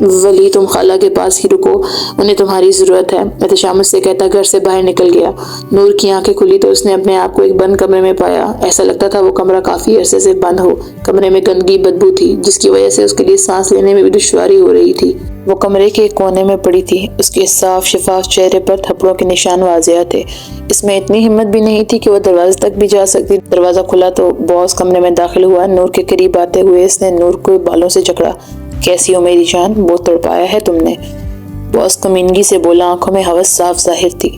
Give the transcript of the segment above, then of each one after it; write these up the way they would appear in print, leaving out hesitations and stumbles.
ولی تم خالہ کے پاس ہی رکو، انہیں تمہاری ضرورت ہے، احتشام اس سے کہتا گھر سے باہر نکل گیا۔ نور کی آنکھیں کھلی تو اس نے اپنے آپ کو ایک بند کمرے میں پایا۔ ایسا لگتا تھا وہ کمرہ کافی عرصے سے بند ہو۔ کمرے میں گندگی بدبو تھی جس کی وجہ سے اس کے لیے سانس لینے میں بھی دشواری ہو رہی تھی۔ وہ کمرے کے ایک کونے میں پڑی تھی، اس کے صاف شفاف چہرے پر تھپڑوں کے نشان واضح تھے۔ اس میں اتنی ہمت بھی نہیں تھی کہ وہ دروازے تک بھی جا سکتی۔ دروازہ کھلا تو باس کمرے میں داخل ہوا۔ نور کے قریب آتے ہوئے اس نے نور کو بالوں سے جکڑا۔ کیسی ہو میری جان؟ بہت تڑپایا ہے تم نے، باس کمینگی سے بولا، آنکھوں میں ہوس صاف ظاہر تھی۔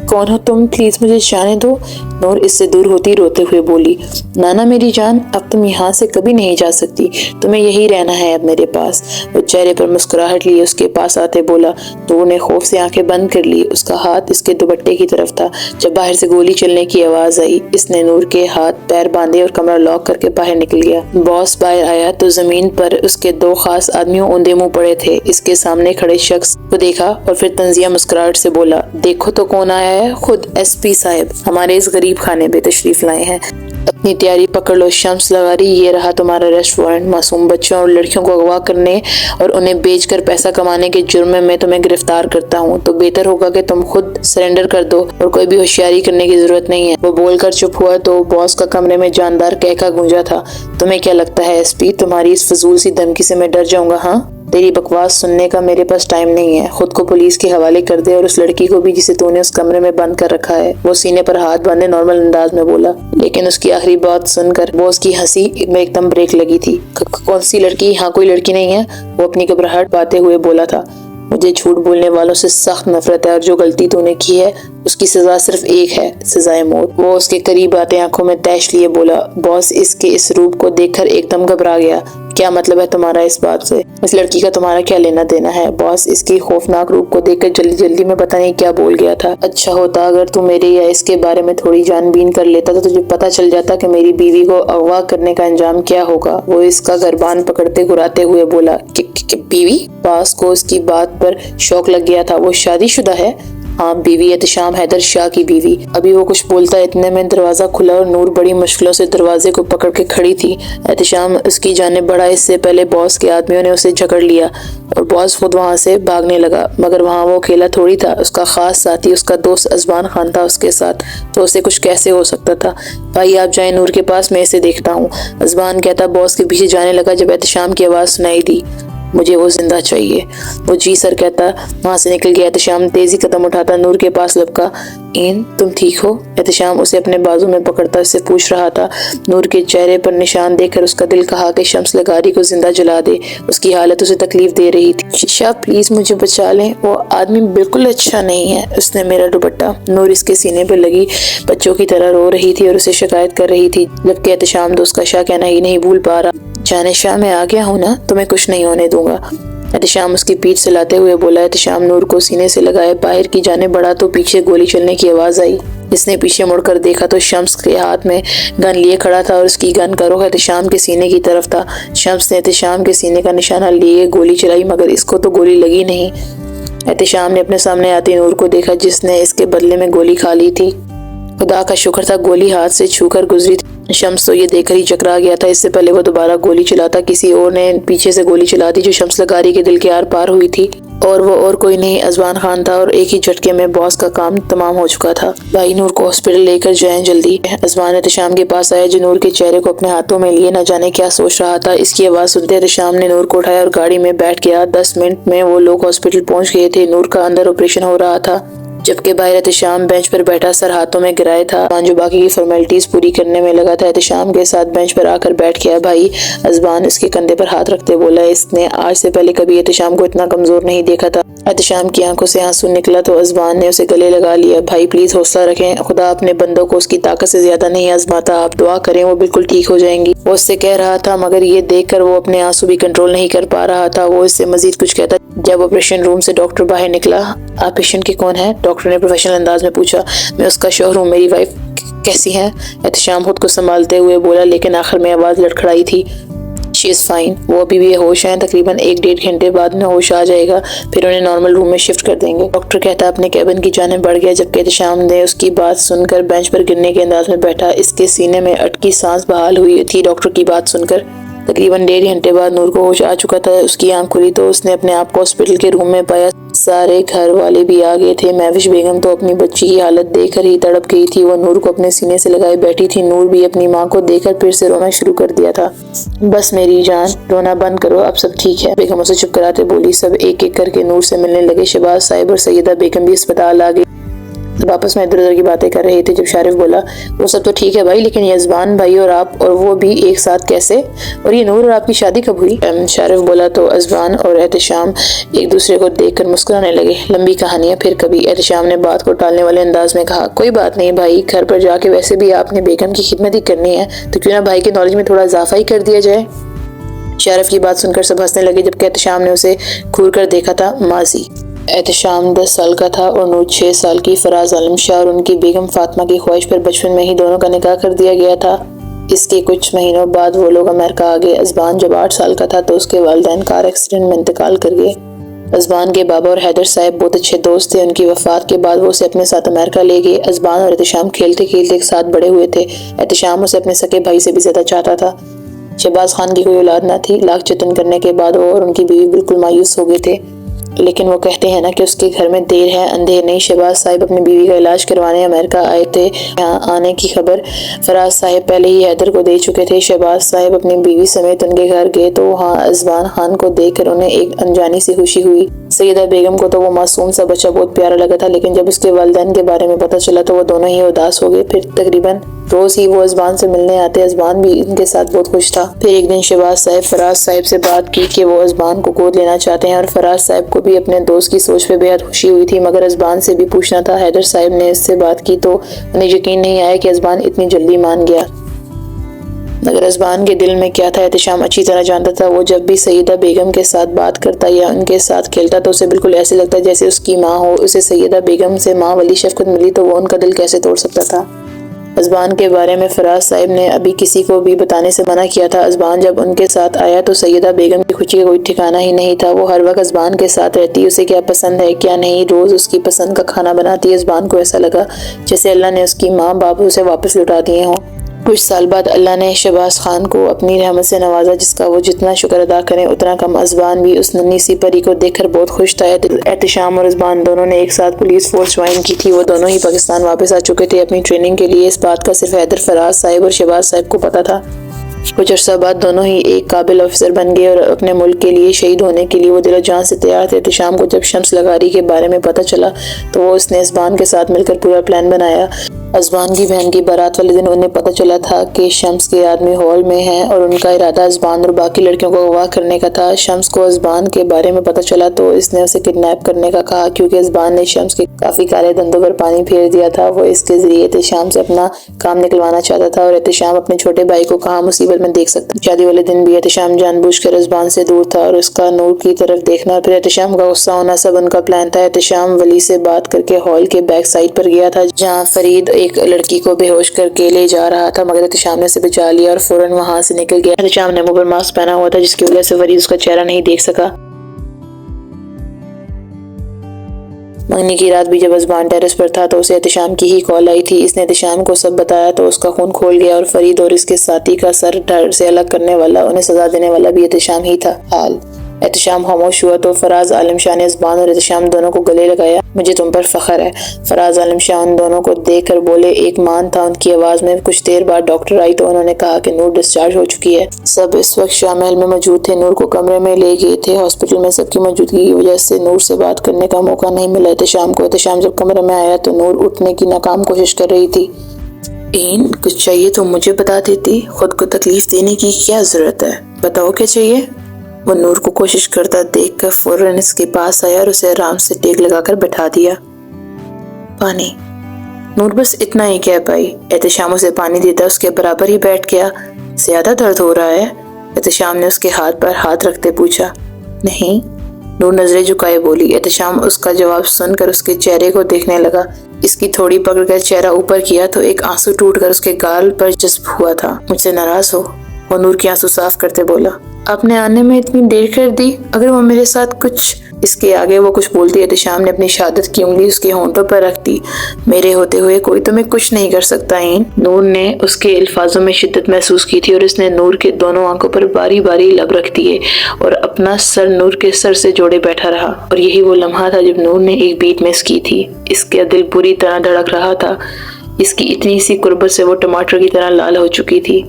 کون ہو تم؟ پلیز مجھے جانے دو، نور اس سے دور ہوتی روتے ہوئے بولی۔ نانا میری جان، اب تم یہاں سے کبھی نہیں جا سکتی، تمہیں یہی رہنا ہے اب میرے پاس۔ وہ چہرے پر مسکراہٹ لیے اس کے پاس آتے بولا۔ نور نے خوف سے آنکھیں بند کر لی، اس کا ہاتھ اس کے دوپٹے کی طرف تھا۔ جب باہر سے گولی چلنے کی آواز آئی، اس نے نور کے ہاتھ پیر باندھے اور کمرہ لاک کر کے باہر نکل گیا۔ باس باہر آیا تو زمین پر اس کے دو خاص آدمیوں اوندے منہ پڑے تھے۔ اس کے سامنے کھڑے شخص کو دیکھا اور پھر طنزیہ مسکراہٹ سے بولا، دیکھو تو کون آیا ہے، خود ایس پی صاحب ہمارے اس غریب خانے پہ تشریف لائے ہیں۔ اپنی تیاری پکڑ لو شمس لغاری، یہ رہا تمہارا ریسٹ وارنٹ۔ معصوم بچوں اور لڑکیوں کو اغوا کرنے اور انہیں بیچ کر پیسہ کمانے کے جرم میں میں تمہیں گرفتار کرتا ہوں، تو بہتر ہوگا کہ تم خود سرنڈر کر دو اور کوئی بھی ہوشیاری کرنے کی ضرورت نہیں ہے۔ وہ بول کر چپ ہوا تو باس کا کمرے میں جاندار کہکا گونجا تھا۔ تمہیں کیا لگتا ہے ایس پی، تمہاری اس فضول سی دھمکی سے میں ڈر جاؤں گا؟ ہاں، تیری بکواس سننے کا میرے پاس ٹائم نہیں ہے۔ خود کو پولیس کے حوالے کر دے اور اس لڑکی کو بھی جسے تو نے اس کمرے میں بند کر رکھا ہے۔ وہ سینے پر ہاتھ باندھے نارمل انداز میں بولا، لیکن اس کی آخری بات سن کر باس کی ہنسی میں ایک دم بریک لگی تھی۔ کون سی لڑکی؟ ہاں کوئی لڑکی نہیں ہے، وہ اپنی گھبراہٹ پاتے ہوئے بولا تھا۔ مجھے جھوٹ بولنے والوں سے سخت نفرت ہے اور جو غلطی تو نے کی ہے اس کی سزا صرف ایک ہے، سزائے موت۔ وہ اس کے قریب آتے آنکھوں میں تیش لیے بولا۔ باس اس کے اس روپ کو دیکھ کر ایک دم گھبرا گیا۔ کیا مطلب ہے تمہارا اس بات سے؟ اس لڑکی کا تمہارا کیا لینا دینا ہے؟ باس اس کی خوفناک روپ کو دیکھ کر جلدی جلدی میں پتہ نہیں کیا بول گیا تھا۔ اچھا ہوتا اگر تو میرے یا اس کے بارے میں تھوڑی جان بین کر لیتا تو تجھے پتہ چل جاتا کہ میری بیوی کو اغوا کرنے کا انجام کیا ہوگا۔ وہ اس کا گربان پکڑتے گھراتے ہوئے بولا، بیوی؟ باس کو اس کی بات پر شوق لگ گیا تھا۔ وہ شادی شدہ ہے؟ ہاں بیوی، احتشام حیدر شاہ کی بیوی۔ ابھی وہ کچھ بولتا اتنے میں دروازہ کھلا اور نور بڑی مشکلوں سے دروازے کو پکڑ کے کھڑی تھی۔ احتشام اس کی جانب بڑھا، اس سے پہلے باس کے آدمیوں نے اسے جکڑ لیا اور باس خود وہاں سے بھاگنے لگا، مگر وہاں وہ اکیلا تھوڑی تھا، اس کا خاص ساتھی اس کا دوست ازبان خان تھا اس کے ساتھ، تو اسے کچھ کیسے ہو سکتا تھا۔ بھائی آپ جائیں نور کے پاس، میں اسے دیکھتا ہوں، ازبان کہتا باس کے پیچھے جانے لگا جب احتشام کی آواز سنائی دی، مجھے وہ زندہ چاہیے۔ وہ جی سر کہتا وہاں سے نکل گیا۔ احتشام تیزی قدم اٹھاتا نور کے پاس لپکا۔ این تم ٹھیک ہو؟ احتشام اسے اپنے بازو میں پکڑتا اس سے پوچھ رہا تھا۔ نور کے چہرے پر نشان دیکھ کر اس کا دل کہا کہ شمس لغاری کو زندہ جلا دے، اس کی حالت اسے تکلیف دے رہی تھی۔ شیشا پلیز مجھے بچا لیں، وہ آدمی بالکل اچھا نہیں ہے، اس نے میرا دوپٹہ۔ نور اس کے سینے پہ لگی بچوں کی طرح رو رہی تھی اور اسے شکایت کر رہی تھی، جبکہ احتشام دوست کا شاہ کہنا ہی نہیں بھول پا رہا۔ جانے شاہ میں آ گیا ہوں نا، تمہیں کچھ نہیں ہونے دوں گا، احتشام اس کی پیٹھ سلاتے ہوئے بولا۔ احتشام نور کو سینے سے لگائے باہر کی جانب بڑھا تو پیچھے گولی چلنے کی آواز آئی۔ اس نے پیچھے مڑ کر دیکھا تو شمس کے ہاتھ میں گن لیے کھڑا تھا اور اس کی گن کا رخ احتشام کے سینے کی طرف تھا۔ شمس نے احتشام کے سینے کا نشانہ لیے گولی چلائی، مگر اس کو تو گولی لگی نہیں۔ احتشام نے اپنے سامنے آتے نور کو دیکھا جس نے اس کے بدلے میں گولی کھا لی تھی۔ خدا کا شکر تھا گولی ہاتھ سے چھو کر گزری تھی۔ شمس تو یہ دیکھ کر ہی چکرا گیا تھا، اس سے پہلے وہ دوبارہ گولی چلاتا کسی اور نے پیچھے سے گولی چلا دی جو شمس لغاری کے دل کے آر پار ہوئی تھی، اور وہ اور کوئی نہیں ازبان خان تھا، اور ایک ہی جھٹکے میں باس کا کام تمام ہو چکا تھا۔ بھائی نور کو ہاسپٹل لے کر جائیں جلدی۔ ازبان احتشام کے پاس آیا جو نور کے چہرے کو اپنے ہاتھوں میں لیے نہ جانے کیا سوچ رہا تھا۔ اس کی آواز سنتے احتشام نے نور کو اٹھایا اور گاڑی میں بیٹھ گیا۔ 10 منٹ میں وہ لوگ ہاسپٹل پہنچ گئے تھے۔ نور کا اندر آپریشن ہو رہا تھا، جبکہ باہر احتشام بینچ پر بیٹھا سر ہاتھوں میں گرائے تھا، جو باقی کی فارمیلٹیز پوری کرنے میں لگا تھا۔ احتشام کے ساتھ بینچ پر آ کر بیٹھ گیا۔ بھائی، ازبان اس کے کندھے پر ہاتھ رکھتے بولا۔ اس نے آج سے پہلے کبھی احتشام کو اتنا کمزور نہیں دیکھا تھا۔ احتشام کی آنکھوں سے آنسو نکلا تو ازبان نے اسے گلے لگا لیا۔ بھائی پلیز حوصلہ رکھیں، خدا اپنے بندوں کو اس کی طاقت سے زیادہ نہیں آزماتا، آپ دعا کریں وہ بالکل ٹھیک ہو جائیں گی۔ وہ اس سے کہہ رہا تھا، مگر یہ دیکھ کر وہ اپنے آنسو بھی کنٹرول نہیں کر پا رہا تھا۔ وہ اس سے مزید کچھ کہتا جب آپریشن روم سے ڈاکٹر باہر نکلا۔ آپ پیشنٹ کے کون ہے؟ ڈاکٹر نے پروفیشنل انداز میں پوچھا۔ میں اس کا شوہر ہوں، میری وائف کیسی ہے؟ احتشام خود کو سنبھالتے ہوئے بولا، لیکن آخر میں آواز لڑکھڑائی تھی۔ شی از فائن، وہ ابھی بھی ہوش ہیں، تقریباً 1-1.5 گھنٹے بعد میں ہوش آ جائے گا، پھر انہیں نارمل روم میں شفٹ کر دیں گے۔ ڈاکٹر کہتا اپنے کیبن کی جانب بڑھ گیا، جبکہ احتشام نے اس کی بات سن کر بینچ پر گرنے کے انداز میں بیٹھا۔ اس کے سینے میں اٹکی سانس بحال ہوئی تھی ڈاکٹر کی بات سن کر۔ تقریباً 1.5 گھنٹے بعد نور کو ہوش آ چکا تھا۔ اس کی آنکھ کھلی تو اس نے اپنے آپ کو ہاسپٹل کے روم میں پایا۔ سارے گھر والے بھی آ گئے تھے۔ مہوش بیگم تو اپنی بچی کی حالت دیکھ کر ہی تڑپ گئی تھی۔ وہ نور کو اپنے سینے سے لگائے بیٹھی تھی۔ نور بھی اپنی ماں کو دیکھ کر پھر سے رونا شروع کر دیا تھا۔ بس میری جان، رونا بند کرو، اب سب ٹھیک ہے، بیگم اسے چپ کراتے بولی۔ سب ایک ایک کر کے نور سے ملنے لگے۔ شہباز صاحب اور سیدہ بیگم بھی اسپتال آ گئی۔ سب آپس میں ادھر ادھر کی باتیں کر رہے تھے۔ جب شارف بولا، وہ سب تو ٹھیک ہے بھائی، لیکن یزبان بھائی اور آپ اور وہ بھی ایک ساتھ کیسے؟ اور یہ نور اور آپ کی شادی کب ہوئی؟ شارف بولا تو ازبان اور احتشام ایک دوسرے کو دیکھ کر مسکرانے لگے۔ لمبی کہانیاں پھر کبھی۔ احتشام نے بات کو ٹالنے والے انداز میں کہا، کوئی بات نہیں بھائی، گھر پر جا کے ویسے بھی آپ نے بیگم کی خدمت ہی کرنی ہے، تو کیوں نہ بھائی کے نالج میں تھوڑا اضافہ ہی کر دیا جائے۔ شارف کی بات سن کر سب ہنسنے لگے، جبکہ احتشام نے اسے گھور کر دیکھا تھا۔ ماضی احتشام 10 سال کا تھا اور نور 6 سال کی۔ فراز عالم شاہ اور ان کی بیگم فاطمہ کی خواہش پر بچپن میں ہی دونوں کا نکاح کر دیا گیا تھا۔ اس کے کچھ مہینوں بعد وہ لوگ امریکہ آ گئے۔ ازبان جب 8 سال کا تھا تو اس کے والدین کار ایکسیڈنٹ میں انتقال کر گئے۔ ازبان کے بابا اور حیدر صاحب بہت اچھے دوست تھے۔ ان کی وفات کے بعد وہ اسے اپنے ساتھ امریکہ لے گئے۔ ازبان اور احتشام کھیلتے کھیلتے ایک ساتھ بڑے ہوئے تھے۔ احتشام اسے اپنے سکے بھائی سے بھی زیادہ چاہتا تھا۔ شہباز خان کی کوئی اولاد نہ تھی۔ لاکھ جتن کرنے کے بعد وہ اور ان کی بیوی بالکل مایوس ہو گئے تھے، لیکن وہ کہتے ہیں نا کہ اس کے گھر میں دیر ہے اندھیر نہیں۔ شہباز صاحب اپنی بیوی کا علاج کروانے امریکہ آئے تھے۔ یہاں آنے کی خبر فراز صاحب پہلے ہی حیدر کو دے چکے تھے۔ شہباز صاحب اپنی بیوی سمیت ان کے گھر گئے تو وہاں ازبان خان کو دیکھ کر انہیں ایک انجانی سی خوشی ہوئی۔ سیدہ بیگم کو تو وہ معصوم سا بچہ بہت پیارا لگا تھا، لیکن جب اس کے والدین کے بارے میں پتہ چلا تو وہ دونوں ہی اداس ہو گئے۔ پھر تقریباً روز ہی وہ ازبان سے ملنے آتے۔ ازبان بھی ان کے ساتھ بہت خوش تھا۔ پھر ایک دن شہباز صاحب فراز صاحب سے بات کی کہ وہ ازبان کو گود لینا چاہتے ہیں، اور فراز صاحب کو بھی اپنے دوست کی سوچ پہ بے حد خوشی ہوئی تھی، مگر ازبان سے بھی پوچھنا تھا۔ حیدر صاحب نے اس سے بات کی تو انہیں یقین نہیں آیا کہ ازبان اتنی جلدی مان گیا، مگر ازبان کے دل میں کیا تھا احتشام اچھی طرح جانتا تھا۔ وہ جب بھی سیدہ بیگم کے ساتھ بات کرتا یا ان کے ساتھ کھیلتا تو اسے بالکل ایسے لگتا جیسے اس کی ماں ہو۔ اسے سیدہ بیگم سے ماں والی شفقت ملی تو وہ ان کا دل کیسے توڑ سکتا تھا۔ ازبان کے بارے میں فراز صاحب نے ابھی کسی کو بھی بتانے سے منع کیا تھا۔ ازبان جب ان کے ساتھ آیا تو سیدہ بیگم کی خوشی کا کوئی ٹھکانہ ہی نہیں تھا۔ وہ ہر وقت ازبان کے ساتھ رہتی، اسے کیا پسند ہے کیا نہیں، روز اس کی پسند کا کھانا بناتی۔ ازبان کو ایسا لگا جیسے اللہ نے اس کی ماں باپ اسے واپس لوٹا دیے ہوں۔ کچھ سال بعد اللہ نے شہباز خان کو اپنی رحمت سے نوازا، جس کا وہ جتنا شکر ادا کریں اتنا کم۔ ازبان بھی اس ننھی سی پری کو دیکھ کر بہت خوش تھا۔ احتشام اور ازبان دونوں نے ایک ساتھ پولیس فورس جوائن کی تھی۔ وہ دونوں ہی پاکستان واپس آ چکے تھے اپنی ٹریننگ کے لیے۔ اس بات کا صرف حیدر، فراز صاحب اور شہباز صاحب کو پتا تھا۔ کچھ عرصہ بعد دونوں ہی ایک قابل افسر بن گئے اور اپنے ملک کے لیے شہید ہونے کے لیے وہ دل و جان سے تیار تھے۔ احتشام کو جب شمس لغاری کے بارے میں پتا چلا تو وہ اس نے ازبان کے ساتھ مل کر پورا پلان بنایا۔ ازبان کی بہن کی بارات والے دن انہیں پتا چلا تھا کہ شمس کے آدمی ہال میں ہیں اور ان کا ارادہ ازبان اور باقی لڑکیوں کو اغوا کرنے کا تھا۔ شمس کو ازبان کے بارے میں پتا چلا تو اس نے اسے کڈنیپ کرنے کا کہا، کیونکہ ازبان نے شمس کے کافی کالے دندوں پر پانی پھیر دیا تھا۔ وہ اس کے ذریعے احتشام سے اپنا کام نکلوانا چاہتا تھا، اور احتشام اپنے چھوٹے بھائی کو کہاں مصیبت میں دیکھ سکتا۔ شادی والے دن بھی احتشام جان بوجھ کر ازبان سے دور تھا اور اس کا نور کی طرف دیکھنا اور پھر احتشام کا غصہ ہونا سب ان کا پلان تھا۔ احتشام ولی سے بات کر کے ہال کے بیک سائڈ پر گیا تھا جہاں فرید ایک لڑکی کو بے ہوش کر کے لے جا رہا تھا، مگر احتشام نے اسے بچا لیا اور فوراً وہاں سے نکل گیا۔ احتشام نے منہ پر ماسک پہنا ہوا تھا جس کی وجہ سے فرید اس کا چہرہ نہیں دیکھ سکا۔ منگنی کی رات بھی جب ازبان ٹیرس پر تھا تو اسے احتشام کی ہی کال آئی تھی۔ اس نے احتشام کو سب بتایا تو اس کا خون کھول گیا، اور فرید اور اس کے ساتھی کا سر دھڑ سے الگ کرنے والا، انہیں سزا دینے والا بھی احتشام ہی تھا۔ حال احتشام خاموش ہوا تو فراز عالم شاہ نے ازبان اور احتشام دونوں کو گلے لگایا۔ مجھے تم پر فخر ہے۔ فراز عالم شاہ ان دونوں کو دیکھ کر بولے، ایک مان تھا ان کی آواز میں۔ کچھ دیر بعد ڈاکٹر آئی تو انہوں نے کہا کہ نور ڈسچارج ہو چکی ہے۔ سب اس وقت شاہ محل میں موجود تھے۔ نور کو کمرے میں لے گئے تھے۔ ہاسپٹل میں سب کی موجودگی کی وجہ سے نور سے بات کرنے کا موقع نہیں ملا احتشام کو۔ احتشام جب کمرے میں آیا تو نور اٹھنے کی ناکام کوشش کر رہی تھی۔ کچھ چاہیے تو مجھے بتا دیتی، خود کو تکلیف دینے کی کیا ضرورت ہے، بتاؤ کیا چاہیے۔ وہ نور کو کوشش کرتا دیکھ کر فوراً اس کے پاس آیا اور اسے آرام سے ٹیک لگا کر بٹھا دیا۔ پانی۔ نور بس اتنا ہی کہہ پائی۔ احتشام اسے پانی دیتا اس کے برابر ہی بیٹھ گیا۔ زیادہ درد ہو رہا ہے؟ احتشام نے اس کے ہاتھ پر ہاتھ رکھتے پوچھا۔ نہیں، نور نظریں جھکائے بولی۔ احتشام اس کا جواب سن کر اس کے چہرے کو دیکھنے لگا۔ اس کی تھوڑی پکڑ کر چہرہ اوپر کیا تو ایک آنسو ٹوٹ کر اس کے گال پر جذب ہوا تھا۔ مجھ سے ناراض ہو؟ وہ نور کے آنسو صاف کرتے بولا۔ آپ نے آنے میں اتنی دیر کر دی، اگر وہ میرے ساتھ کچھ... اس کے آگے وہ کچھ بولتی احتشام نے اپنی شہادت کی انگلی اس کے ہونٹوں پر رکھ دی۔ میرے ہوتے ہوئے کوئی تمہیں کچھ نہیں کر سکتا عین۔ نور نے اس کے الفاظوں میں شدت محسوس کی تھی اور اس نے نور کے دونوں آنکھوں پر باری باری لب رکھ دیے اور اپنا سر نور کے سر سے جوڑے بیٹھا رہا، اور یہی وہ لمحہ تھا جب نور نے ایک بیٹ مس کی تھی۔ اس کا دل پوری طرح دھڑک رہا تھا، اس کی اتنی سی قربت سے وہ ٹماٹر کی طرح لال ہو چکی تھی۔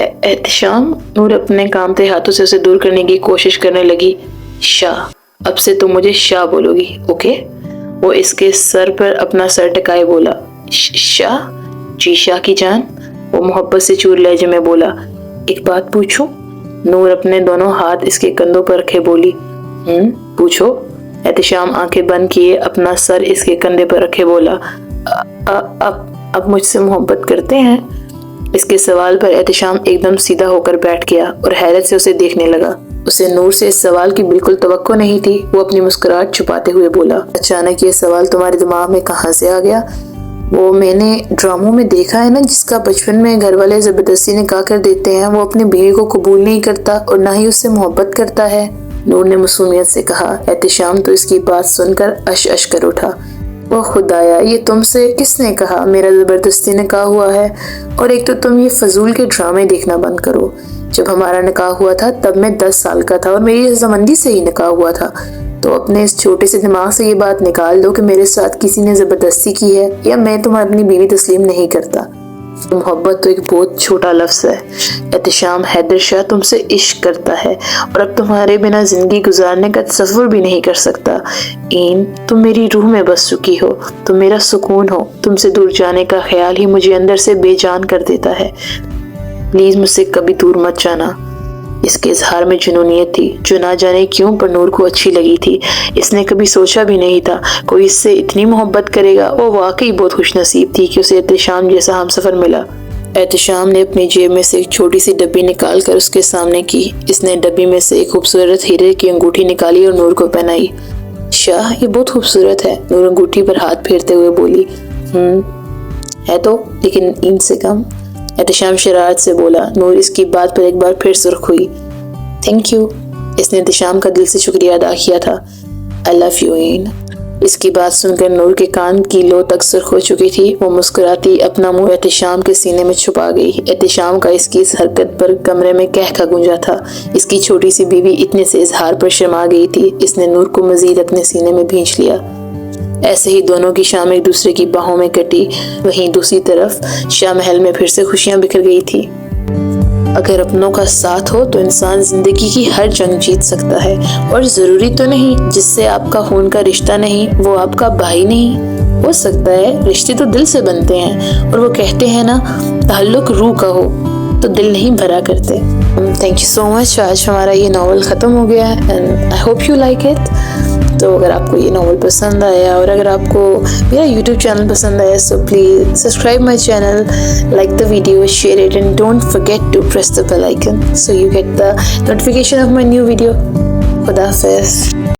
احتشام، نور اپنے کانپتے ہاتھوں سے اسے دور کرنے کی کوشش کرنے لگی۔ شاہ، اب سے تم مجھے شاہ بولو گی، اوکے؟ وہ اس کے سر پر اپنا سر ٹکائے بولا۔ شاہ؟ جی شاہ کی جان، وہ محبت سے چور لہجے میں بولا۔ ایک بات پوچھوں؟ نور اپنے دونوں ہاتھ اس کے کندھوں پر رکھے بولی۔ پوچھو۔ احتشام آنکھیں بند کیے اپنا سر اس کے کندھے پر رکھے بولا۔ اب مجھ سے محبت کرتے ہیں؟ اس کے سوال پر احتشام ایک دم سیدھا ہو کر بیٹھ گیا اور حیرت سے اسے دیکھنے لگا۔ اسے نور سے اس سوال کی بالکل توقع نہیں تھی۔ وہ اپنی مسکراہٹ چھپاتے ہوئے بولا، اچانک یہ سوال تمہارے دماغ میں کہاں سے آ گیا؟ وہ میں نے ڈراموں میں دیکھا ہے نا، جس کا بچپن میں گھر والے زبردستی نکاح کر دیتے ہیں، وہ اپنی بیوی کو قبول نہیں کرتا اور نہ ہی اس سے محبت کرتا ہے، نور نے معصومیت سے کہا۔ احتشام تو اس کی بات سن کر اش اش کر اٹھا۔ او خدایا، یہ تم سے کس نے کہا میرا زبردستی نکاح ہوا ہے؟ اور ایک تو تم یہ فضول کے ڈرامے دیکھنا بند کرو۔ جب ہمارا نکاح ہوا تھا تب میں 10 سال کا تھا اور میری رضامندی سے ہی نکاح ہوا تھا، تو اپنے اس چھوٹے سے دماغ سے یہ بات نکال دو کہ میرے ساتھ کسی نے زبردستی کی ہے یا میں تمہیں اپنی بیوی تسلیم نہیں کرتا۔ محبت تو ایک بہت چھوٹا لفظ ہے احتشام۔ حیدر شاہ تم سے عشق کرتا ہے اور اب تمہارے بنا زندگی گزارنے کا تصور بھی نہیں کر سکتا۔ این، تم میری روح میں بس چکی ہو، تم میرا سکون ہو، تم سے دور جانے کا خیال ہی مجھے اندر سے بے جان کر دیتا ہے۔ پلیز مجھ سے کبھی دور مت جانا۔ اس کے اظہار میں جنونیت تھی جو نہ جانے کیوں پر نور کو اچھی لگی تھی۔ اس نے کبھی سوچا بھی نہیں تھا کوئی اس سے اتنی محبت کرے گا۔ وہ واقعی بہت خوش نصیب تھی کہ اسے احتشام جیسا ہم سفر ملا۔ احتشام نے اپنی جیب میں سے ایک چھوٹی سی ڈبی نکال کر اس کے سامنے کی۔ اس نے ڈبی میں سے ایک خوبصورت ہیرے کی انگوٹھی نکالی اور نور کو پہنائی۔ شاہ، یہ بہت خوبصورت ہے، نور انگوٹھی پر ہاتھ پھیرتے ہوئے بولی۔ ہے تو، لیکن ان سے کم، احتشام شرارت سے بولا۔ نور اس کی بات پر ایک بار پھر سرخ ہوئی۔ تھینک یو، اس نے احتشام کا دل سے شکریہ ادا کیا تھا۔ آئی لو یو این۔ اس کی بات سن کر نور کے کان کی لو تک سرخ ہو چکی تھی۔ وہ مسکراتی اپنا منہ احتشام کے سینے میں چھپا گئی۔ احتشام کا اس کی اس حرکت پر کمرے میں کہکا گونجا تھا۔ اس کی چھوٹی سی بیوی اتنے سے اظہار پر شرما گئی تھی، اس نے نور کو مزید اپنے سینے میں بھینچ لیا۔ ایسے ہی دونوں کی شام ایک دوسرے کی باہوں میں کٹی۔ وہیں دوسری طرف شاہ محل میں پھر سے خوشیاں بکھر گئی تھی۔ اگر اپنوں کا ساتھ ہو تو انسان زندگی کی ہر جنگ جیت سکتا ہے، اور ضروری تو نہیں جس سے آپ کا خون کا رشتہ نہیں وہ آپ کا بھائی نہیں ہو سکتا ہے۔ رشتے تو دل سے بنتے ہیں، اور وہ کہتے ہیں نا، تعلق روح کا ہو تو دل نہیں بھرا کرتے۔ تھینک یو سو مچ۔ آج ہمارا یہ ناول ختم ہو گیا ہے and I hope you like it. تو اگر آپ کو یہ ناول پسند آیا اور اگر آپ کو میرا یوٹیوب چینل پسند آیا so please subscribe my channel, like the video, share it and don't forget to press the bell icon so you get the notification of my new video. خدا حافظ۔